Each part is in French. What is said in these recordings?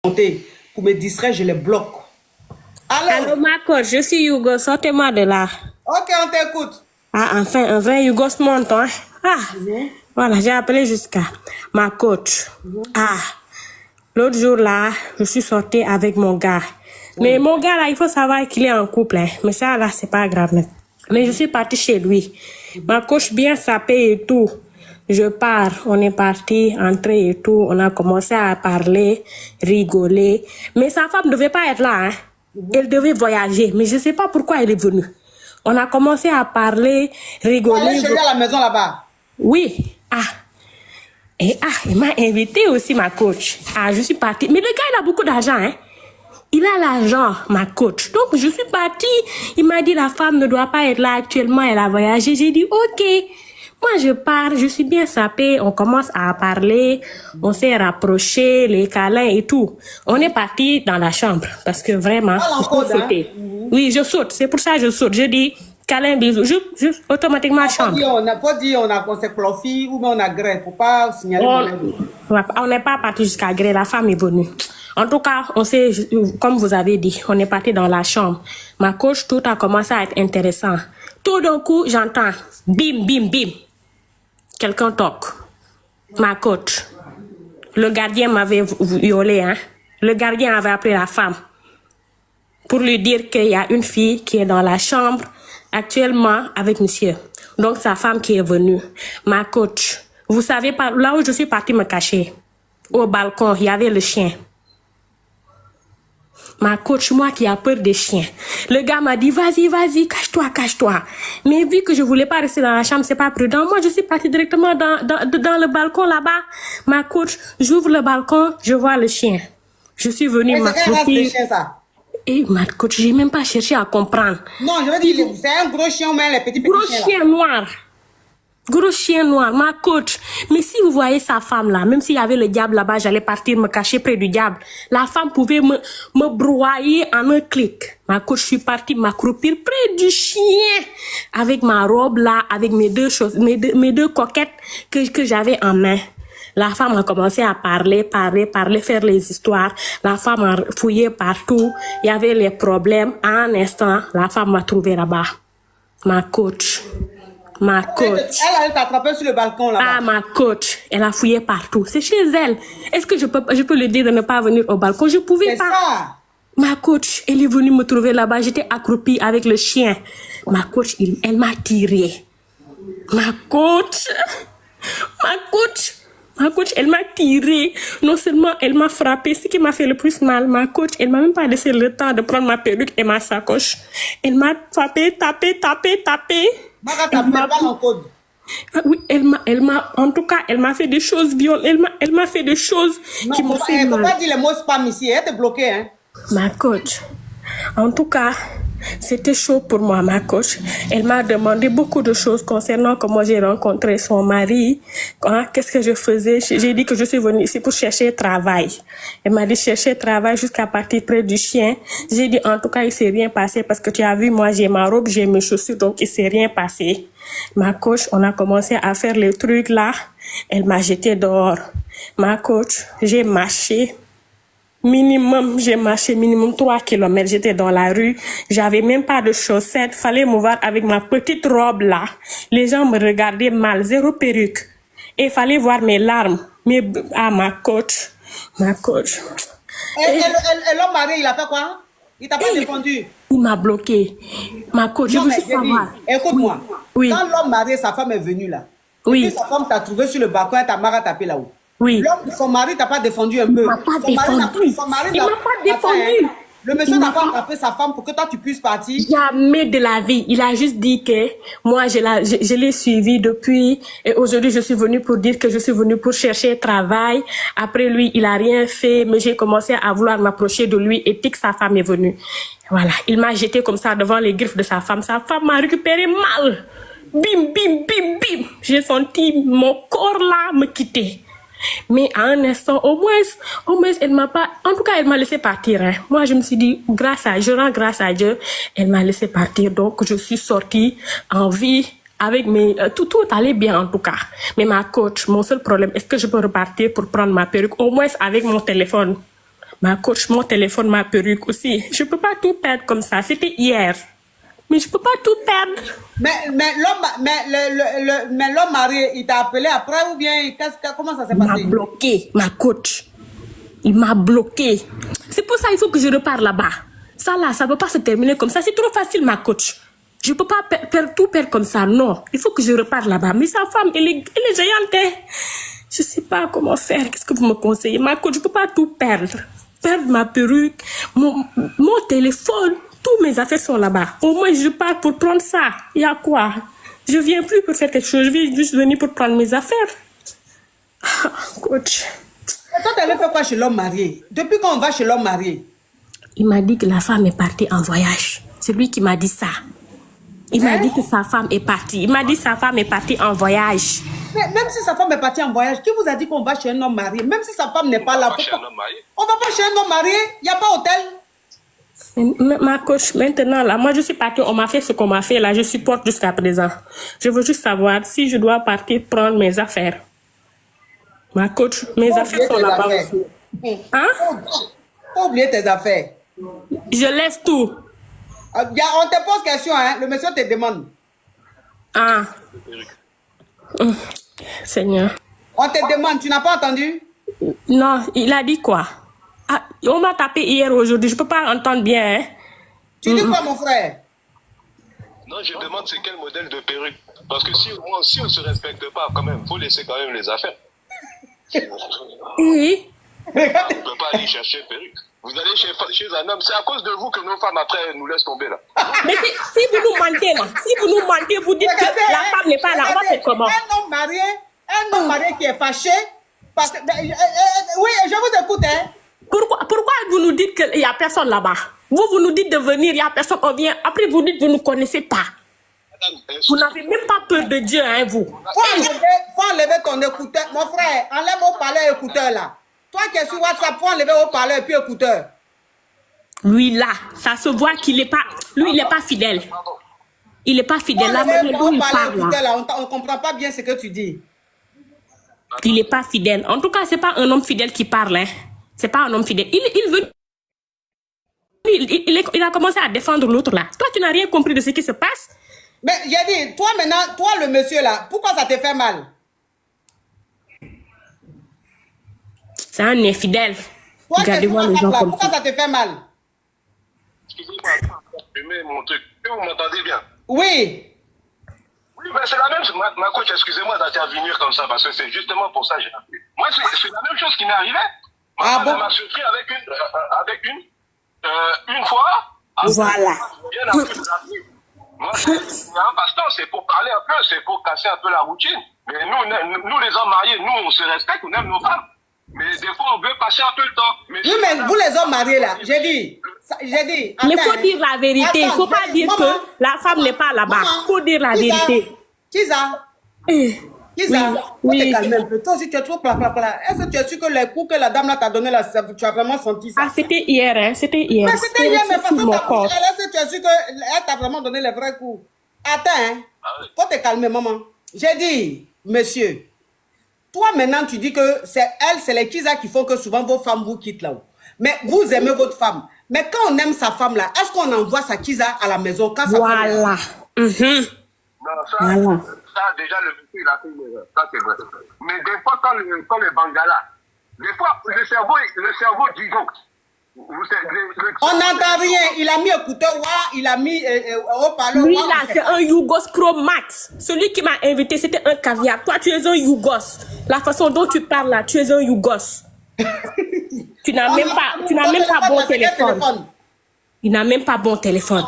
Pour me distraire, je les bloque. Allô, ma coach, je suis Hugo, sortez-moi de là. Ok, on t'écoute. Ah, enfin, un vrai Hugo se monte, hein. Ah, voilà, j'ai appelé jusqu'à ma coach. Ah, l'autre jour là, je suis sortie avec mon gars. Mais mon gars là, il faut savoir qu'il est en couple, hein. Mais ça là, c'est pas grave. Mais je suis partie chez lui. Ma coach bien sapée et tout. Je pars, on est parti, entrer et tout, on a commencé à parler, rigoler. Mais sa femme ne devait pas être là, hein. Elle devait voyager, mais je ne sais pas pourquoi elle est venue. On a commencé à parler, rigoler. Elle est chez lui à la maison là-bas. Oui, il m'a invité aussi, ma coach. Ah, je suis partie. Mais le gars, il a beaucoup d'argent, hein. Il a l'argent, ma coach. Donc, je suis partie. Il m'a dit, la femme ne doit pas être là actuellement, elle a voyagé. J'ai dit, ok. Moi, je pars, je suis bien sapée, on commence à parler, on s'est rapprochés, les câlins et tout. On est parti dans la chambre parce que vraiment, je peux sauter. Oui, je saute, c'est pour ça que je saute. Je dis, câlin, bisous, je automatiquement chambre. On n'a pas dit, on s'est clofi ou on a gré, faut pas signaler. On n'est pas parti jusqu'à gré, la femme est venue. En tout cas, on s'est, comme vous avez dit, on est parti dans la chambre. Ma coach, tout a commencé à être intéressant. Tout d'un coup, j'entends, bim, bim, bim. Quelqu'un toque. Ma coach. Le gardien m'avait violé, hein. Le gardien avait appelé la femme pour lui dire qu'il y a une fille qui est dans la chambre actuellement avec monsieur. Donc, sa femme qui est venue. Ma coach. Vous savez pas, là où je suis partie me cacher, au balcon, il y avait le chien. Ma coach, moi qui a peur des chiens. Le gars m'a dit, vas-y, vas-y, cache-toi, cache-toi. Mais vu que je voulais pas rester dans la chambre, c'est pas prudent. Moi, je suis partie directement dans le balcon là-bas. Ma coach, j'ouvre le balcon, je vois le chien. Je suis venue m'accroupir. Et ma coach, j'ai même pas cherché à comprendre. Non, je veux dire, c'est un gros chien, mais les petits gros chiens. Chien noir. Gros chien noir, ma coach. Mais si vous voyez sa femme là, même s'il y avait le diable là-bas, j'allais partir me cacher près du diable. La femme pouvait me broyer en un clic. Ma coach, je suis partie m'accroupir près du chien. Avec ma robe là, avec mes deux choses, mes deux coquettes que j'avais en main. La femme a commencé à parler, faire les histoires. La femme a fouillé partout. Il y avait les problèmes. En un instant, la femme m'a trouvé là-bas. Ma coach. Ma coach. Elle t'a attrapé sur le balcon là-bas. Ah, ma coach. Elle a fouillé partout. C'est chez elle. Est-ce que je peux lui dire de ne pas venir au balcon? Je pouvais pas. Ça. Ma coach, elle est venue me trouver là-bas. J'étais accroupie avec le chien. Ma coach, elle m'a tiré. Ma coach. Ma coach, elle m'a tiré. Non seulement elle m'a frappé, ce qui m'a fait le plus mal. Ma coach, elle m'a même pas laissé le temps de prendre ma perruque et ma sacoche. Elle m'a frappé, tapé. Oui, en tout cas, elle m'a fait des choses violentes. Elle m'a fait des choses qui m'ont fait mal. Elle pas dire les mots spam ici, elle te bloquée, hein. Ma coach, en tout cas, c'était chaud pour moi, ma coach. Elle m'a demandé beaucoup de choses concernant comment j'ai rencontré son mari, qu'est-ce que je faisais. J'ai dit que je suis venue ici pour chercher travail. Elle m'a dit chercher travail jusqu'à partir près du chien. J'ai dit en tout cas, il s'est rien passé parce que tu as vu, moi j'ai ma robe, j'ai mes chaussures, donc il s'est rien passé. Ma coach, on a commencé à faire les trucs là. Elle m'a jeté dehors. Ma coach, j'ai marché. J'ai marché minimum 3 kilomètres. J'étais dans la rue. J'avais même pas de chaussettes. Fallait me voir avec ma petite robe là. Les gens me regardaient mal. 0 perruque. Et fallait voir mes larmes. Ma coach. Ma coach. Et l'homme marié, il a fait quoi? Il t'a pas défendu? Il m'a bloqué. Ma coach, je veux juste savoir. Écoute-moi. Oui. Quand l'homme marié, sa femme est venue là. Oui. Et puis sa femme t'a trouvé sur le balcon et ta mère a tapé là-haut. Oui. Son mari t'a pas défendu un peu. Il m'a pas défendu. Il m'a pas défendu. Le monsieur n'a pas attrapé sa femme pour que toi tu puisses partir. Jamais de la vie. Il a juste dit que moi je l'ai suivi depuis et aujourd'hui je suis venue pour dire que je suis venue pour chercher travail. Après lui, il a rien fait, mais j'ai commencé à vouloir m'approcher de lui et dès que sa femme est venue. Voilà, il m'a jeté comme ça devant les griffes de sa femme. Sa femme m'a récupéré mal. Bim, bim, bim, bim. J'ai senti mon corps là me quitter. Mais à un instant, au moins, elle m'a pas, en tout cas, elle m'a laissé partir, hein. Moi, je me suis dit, je rends grâce à Dieu, elle m'a laissé partir. Donc, je suis sortie en vie avec tout allait bien, en tout cas. Mais ma coach, mon seul problème, est-ce que je peux repartir pour prendre ma perruque, au moins avec mon téléphone? Ma coach, mon téléphone, ma perruque aussi. Je peux pas tout perdre comme ça. C'était hier. Mais je peux pas tout perdre. Mais l'homme marié, il t'a appelé après ou bien comment ça s'est Il m'a passé? bloqué, ma coach. Il m'a bloqué. C'est pour ça qu'il faut que je reparte là-bas. Ça là, ça ne peut pas se terminer comme ça. C'est trop facile, ma coach. Je ne peux pas tout perdre comme ça. Non, il faut que je reparte là-bas. Mais sa femme, elle est géante. Hein. Je ne sais pas comment faire. Qu'est-ce que vous me conseillez? Ma coach, je ne peux pas tout perdre. Perdre ma perruque, mon téléphone. Tous mes affaires sont là-bas. Au moins, je pars pour prendre ça. Il y a quoi? Je ne viens plus pour faire quelque chose. Je viens juste venir pour prendre mes affaires. Coach. Et toi, tu allais faire quoi chez l'homme marié? Depuis quand on va chez l'homme marié? Il m'a dit que la femme est partie en voyage. C'est lui qui m'a dit ça. Il m'a dit que sa femme est partie. Il m'a dit que sa femme est partie en voyage. Mais même si sa femme est partie en voyage, qui vous a dit qu'on va chez un homme marié? Même si sa femme n'est pas là, on va pas chez un homme marié. Il n'y a pas hôtel. Ma coach, maintenant, là, moi, je suis partie. On m'a fait ce qu'on m'a fait, là. Je supporte jusqu'à présent. Je veux juste savoir si je dois partir prendre mes affaires. Ma coach, mes affaires sont là-bas aussi. Hein? Faut oublier tes affaires. Je laisse tout. On te pose question, hein? Le monsieur te demande. Ah. Seigneur. On te demande, tu n'as pas entendu? Non, il a dit quoi? Ah, on m'a tapé hier, aujourd'hui. Je peux pas entendre bien, hein? Tu dis quoi, mon frère? Non, je demande c'est quel modèle de perruque. Parce que si on ne se respecte pas, quand même, il faut laisser quand même les affaires. Oui. On ne peut pas aller chercher une perruque. Vous allez chez un homme, c'est à cause de vous que nos femmes après nous laissent tomber là. Mais si vous nous mentez là, si vous nous mentez, vous dites que la femme n'est pas là, on va faire comment? Un homme marié qui est fâché, parce que, oui, je vous écoute, hein. Pourquoi vous nous dites qu'il n'y a personne là-bas? Vous nous dites de venir, il n'y a personne, on vient. Après, vous dites que vous ne nous connaissez pas. Vous n'avez même pas peur de Dieu, hein, vous. Faut enlever ton écouteur. Mon frère, enlève au parleur écouteur là. Toi qui es sur WhatsApp, faut enlever au parleur et puis écouteur. Lui là, ça se voit qu'il n'est pas... Lui, il n'est pas fidèle. Il n'est pas fidèle. Là, il parle là. On ne comprend pas bien ce que tu dis. Il n'est pas fidèle. En tout cas, ce n'est pas un homme fidèle qui parle. Hein. Ce n'est pas un homme fidèle. Il veut... Il a commencé à défendre l'autre là. Toi, tu n'as rien compris de ce qui se passe. Mais j'ai dit, toi maintenant, toi le monsieur là, pourquoi ça te fait mal? C'est un infidèle. Regardez-moi les gens comme ça. Pourquoi ça te fait mal? Excusez-moi, je mets mon truc. Vous m'entendez bien? Oui. Oui, mais c'est la même chose. Ma coach, excusez-moi d'intervenir comme ça, parce que c'est justement pour ça que j'ai appelé. Moi, c'est la même chose qui m'est arrivée. Ah bon? Elle m'a surpris avec une fois. Voilà. Bien après de moi, c'est un passe-temps, c'est pour parler un peu, c'est pour casser un peu la routine. Mais nous les hommes mariés, nous, on se respecte, on aime nos femmes. Mais des fois, on veut passer un peu le temps. Mais oui, mais vous les hommes mariés là, j'ai dit. Mais il faut dire la vérité. Il ne faut pas dire que la femme n'est pas là-bas. Il faut dire la vérité. Qui ça? Kisa, faut te calmer un peu. Toi aussi, tu es trop plat. Est-ce que tu es sûr que les coups que la dame là t'a donné là, tu as vraiment senti ça? Ah, c'était hier, hein? C'était hier. Mais c'était hier, mais parce que est-ce que tu es sûr qu'elle t'a vraiment donné les vrais coups? Attends, hein? Faut te calmer, maman. J'ai dit, monsieur, toi maintenant, tu dis que c'est les Kisa qui font que souvent vos femmes vous quittent là-haut. Mais vous aimez votre femme. Mais quand on aime sa femme là, est-ce qu'on envoie sa Kisa à la maison quand voilà. Non, ça, déjà, le monsieur, il a fait une erreur. Ça, c'est vrai. Mais des fois, quand les bangalas, des fois, le cerveau disjoncte. On n'entend rien. Il a mis écouteur, il a mis haut-parleur. Lui là, c'est un Yougos Pro Max. Celui qui m'a invité, c'était un caviar. Toi, tu es un Yougos. La façon dont tu parles là, tu es un Yougos. Tu n'as même pas bon téléphone. Il n'a même pas bon téléphone.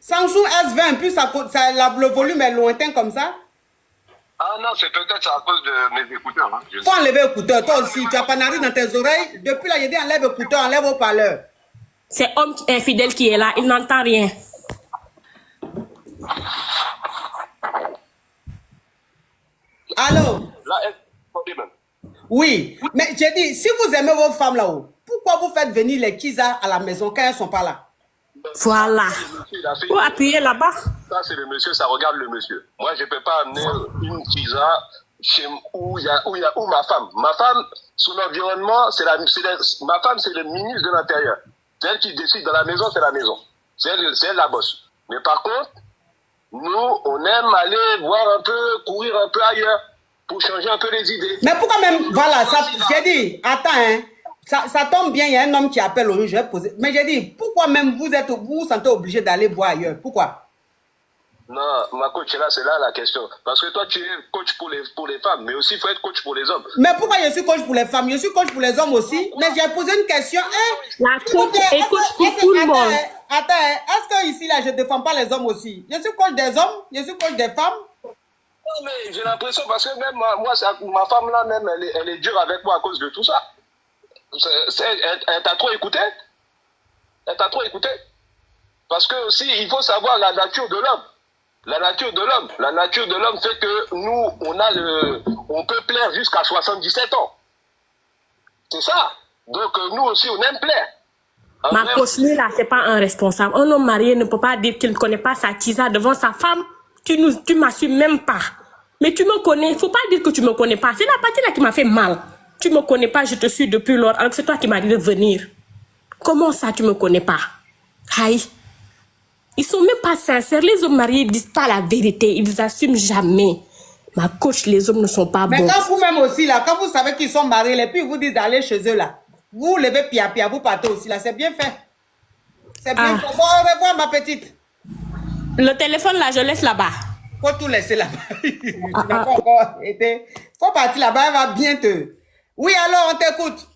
Samsung S20, puis le volume est lointain comme ça. Ah non, c'est peut-être à cause de mes écouteurs. Hein. Faut enlever écouteur. Toi aussi, tu as pas narine dans tes oreilles. Depuis là, j'ai dit enlève écouteur, enlève haut-parleur. C'est homme infidèle qui est là, il n'entend rien. Allô? Là, oui, mais j'ai dit, si vous aimez vos femmes là-haut, pourquoi vous faites venir les Kisa à la maison quand elles ne sont pas là? Voilà. Faut appuyer là-bas. Ça, c'est le monsieur, ça regarde le monsieur. Moi, je ne peux pas amener une Kisa où ma femme. Ma femme, son environnement, ma femme, c'est le ministre de l'Intérieur. C'est elle qui décide dans la maison, c'est la maison. C'est elle la bosse. Mais par contre, nous, on aime aller voir un peu, courir un peu ailleurs pour changer un peu les idées. Mais pourquoi même, voilà, ça, j'ai dit, attends, hein, ça tombe bien, il y a un homme qui appelle au je vais poser. Mais j'ai dit, pourquoi même vous vous sentez obligé d'aller voir ailleurs? Pourquoi? Non, ma coach, là, c'est là la question. Parce que toi, tu es coach pour les femmes, mais aussi il faut être coach pour les hommes. Mais pourquoi je suis coach pour les femmes? Je suis coach pour les hommes aussi. Mais j'ai posé une question. La coach est coach pour tout le monde. Attends, est-ce que ici, là, je ne défends pas les hommes aussi? Je suis coach des hommes, je suis coach des femmes. Non, mais j'ai l'impression, parce que même moi ma femme là, même, elle est dure avec moi à cause de tout ça. Elle t'a trop écouté. Elle t'a trop écouté. Parce que aussi, il faut savoir la nature de l'homme. La nature de l'homme fait que nous, on peut plaire jusqu'à 77 ans. C'est ça. Donc, nous aussi, on aime plaire. Ma coach, lui, là, c'est pas un responsable. Un homme marié ne peut pas dire qu'il ne connaît pas sa tisa devant sa femme. Tu m'assumes même pas. Mais tu me connais. Il faut pas dire que tu me connais pas. C'est la partie là qui m'a fait mal. Tu me connais pas, je te suis depuis lors. Alors c'est toi qui m'as dit de venir. Comment ça, tu me connais pas? Aïe. Ils sont même pas sincères. Les hommes mariés disent pas la vérité. Ils assument jamais. Ma coach, les hommes ne sont pas bons. Mais quand vous-même aussi, là, quand vous savez qu'ils sont mariés, et puis ils vous disent d'aller chez eux, là, vous levez pia, vous partez aussi, là. C'est bien fait. C'est bien fait. Bon, au revoir, ma petite. Le téléphone, là, je laisse là-bas. Faut tout laisser là-bas. Tu n'as pas encore été. Faut partir là-bas, elle va bien te... Oui, alors, on t'écoute.